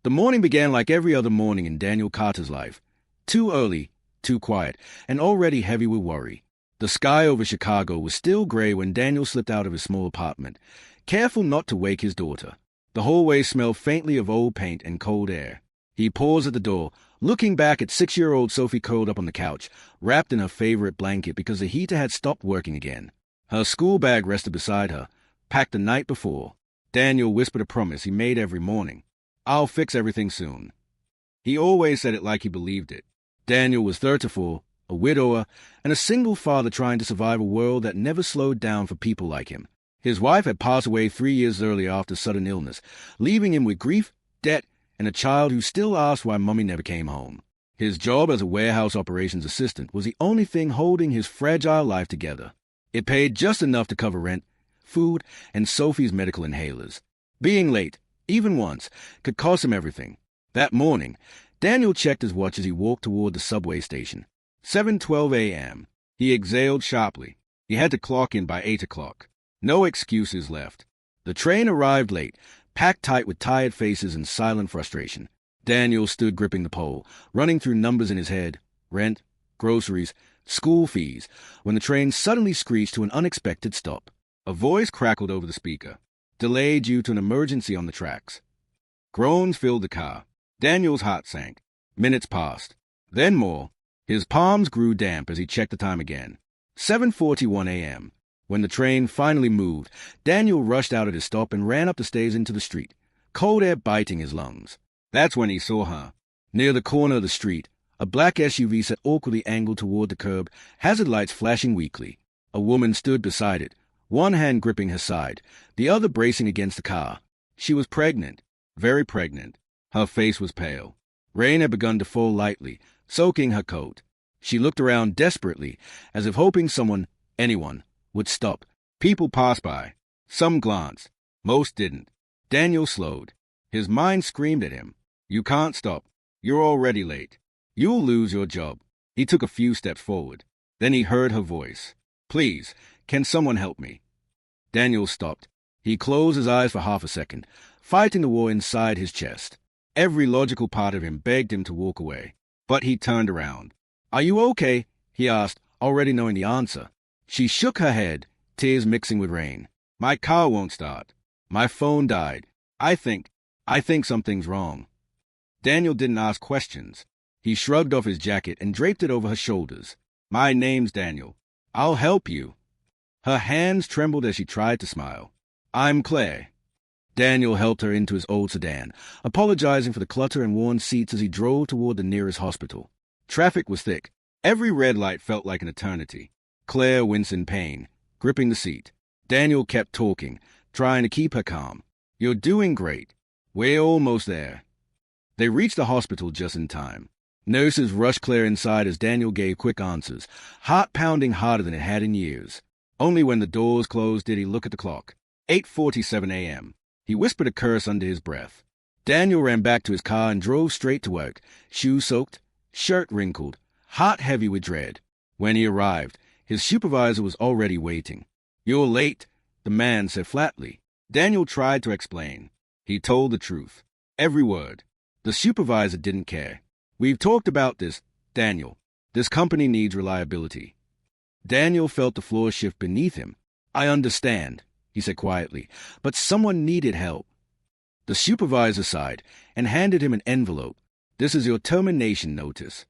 The morning began like every other morning in Daniel Carter's life. Too early, too quiet, and already heavy with worry. The sky over Chicago was still gray when Daniel slipped out of his small apartment, careful not to wake his daughter. The hallway smelled faintly of old paint and cold air. He paused at the door, looking back at 6-year-old Sophie curled up on the couch, wrapped in her favorite blanket because the heater had stopped working again. Her school bag rested beside her, packed the night before. Daniel whispered a promise he made every morning. "I'll fix everything soon." He always said it like he believed it. Daniel was 34, a widower, and a single father trying to survive a world that never slowed down for people like him. His wife had passed away 3 years earlier after sudden illness, leaving him with grief, debt, and a child who still asked why Mummy never came home. His job as a warehouse operations assistant was the only thing holding his fragile life together. It paid just enough to cover rent, food, and Sophie's medical inhalers. Being late, even once, could cost him everything. That morning, Daniel checked his watch as he walked toward the subway station. 7:12 a.m. He exhaled sharply. He had to clock in by 8 o'clock. No excuses left. The train arrived late, packed tight with tired faces and silent frustration. Daniel stood gripping the pole, running through numbers in his head, rent, groceries, school fees, when the train suddenly screeched to an unexpected stop. A voice crackled over the speaker. Delayed due to an emergency on the tracks. Groans filled the car. Daniel's heart sank. Minutes passed. Then more. His palms grew damp as he checked the time again. 7:41 a.m. When the train finally moved, Daniel rushed out at his stop and ran up the stairs into the street, cold air biting his lungs. That's when he saw her. Near the corner of the street, a black SUV sat awkwardly angled toward the curb, hazard lights flashing weakly. A woman stood beside it, one hand gripping her side, the other bracing against the car. She was pregnant, very pregnant. Her face was pale. Rain had begun to fall lightly, soaking her coat. She looked around desperately, as if hoping someone, anyone, would stop. People passed by. Some glanced. Most didn't. Daniel slowed. His mind screamed at him. "You can't stop. You're already late. You'll lose your job." He took a few steps forward. Then he heard her voice. "Please, can someone help me?" Daniel stopped. He closed his eyes for half a second, fighting the war inside his chest. Every logical part of him begged him to walk away. But he turned around. "Are you okay?" he asked, already knowing the answer. She shook her head, tears mixing with rain. "My car won't start. My phone died. I think something's wrong." Daniel didn't ask questions. He shrugged off his jacket and draped it over her shoulders. "My name's Daniel. I'll help you." Her hands trembled as she tried to smile. "I'm Claire." Daniel helped her into his old sedan, apologizing for the clutter and worn seats as he drove toward the nearest hospital. Traffic was thick. Every red light felt like an eternity. Claire winced in pain, gripping the seat. Daniel kept talking, trying to keep her calm. "You're doing great. We're almost there." They reached the hospital just in time. Nurses rushed Claire inside as Daniel gave quick answers, heart pounding harder than it had in years. Only when the doors closed did he look at the clock. 8:47 a.m. He whispered a curse under his breath. Daniel ran back to his car and drove straight to work, shoes soaked, shirt wrinkled, heart heavy with dread. When he arrived, his supervisor was already waiting. "You're late," the man said flatly. Daniel tried to explain. He told the truth. Every word. The supervisor didn't care. "We've talked about this, Daniel. This company needs reliability." Daniel felt the floor shift beneath him. "I understand," he said quietly, "but someone needed help." The supervisor sighed and handed him an envelope. "This is your termination notice."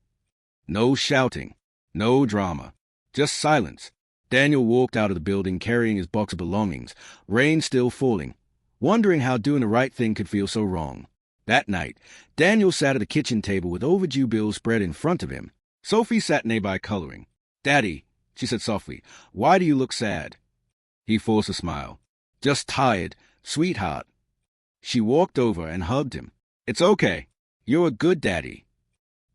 No shouting, no drama, just silence. Daniel walked out of the building carrying his box of belongings, rain still falling, wondering how doing the right thing could feel so wrong. That night, Daniel sat at a kitchen table with overdue bills spread in front of him. Sophie sat nearby coloring. "Daddy," she said softly, "why do you look sad?" He forced a smile. "Just tired, sweetheart." She walked over and hugged him. "It's okay. You're a good daddy."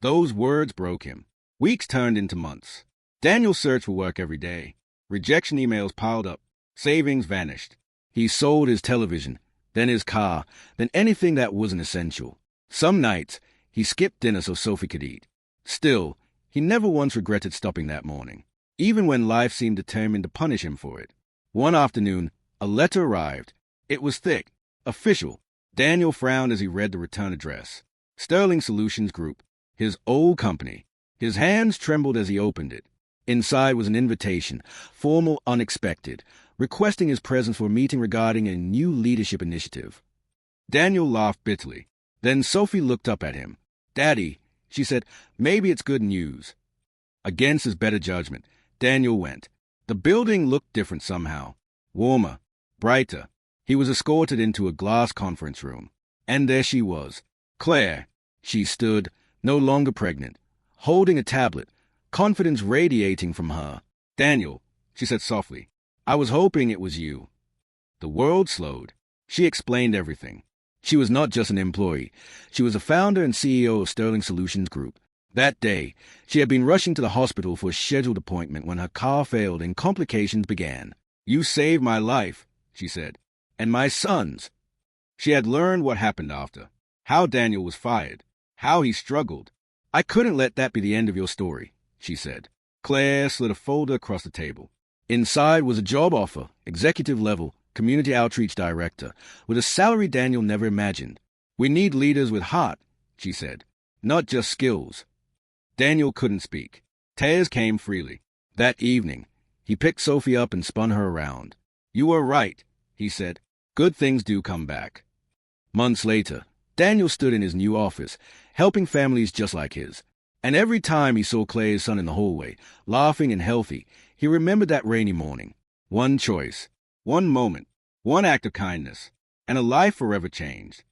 Those words broke him. Weeks turned into months. Daniel searched for work every day. Rejection emails piled up. Savings vanished. He sold his television, then his car, then anything that wasn't essential. Some nights, he skipped dinner so Sophie could eat. Still, he never once regretted stopping that morning, even when life seemed determined to punish him for it. One afternoon, a letter arrived. It was thick, official, Daniel frowned as he read the return address. Sterling Solutions Group, his old company. His hands trembled as he opened it. Inside was an invitation, formal, unexpected, requesting his presence for a meeting regarding a new leadership initiative. Daniel laughed bitterly. Then Sophie looked up at him. "Daddy," she said, "maybe it's good news." Against his better judgment, Daniel went. The building looked different somehow. Warmer, brighter. He was escorted into a glass conference room. And there she was. Claire. She stood, no longer pregnant, holding a tablet, confidence radiating from her. "Daniel," she said softly, "I was hoping it was you." The world slowed. She explained everything. She was not just an employee. She was the founder and CEO of Sterling Solutions Group. That day, she had been rushing to the hospital for a scheduled appointment when her car failed and complications began. "You saved my life," she said, "and my son's." She had learned what happened after, how Daniel was fired, how he struggled. "I couldn't let that be the end of your story," she said. Claire slid a folder across the table. Inside was a job offer, executive level, community outreach director, with a salary Daniel never imagined. "We need leaders with heart," she said, "not just skills." Daniel couldn't speak. Tears came freely. That evening, he picked Sophie up and spun her around. "You were right," he said. "Good things do come back." Months later, Daniel stood in his new office, helping families just like his. And every time he saw Claire's son in the hallway, laughing and healthy, he remembered that rainy morning. One choice, one moment, one act of kindness, and a life forever changed.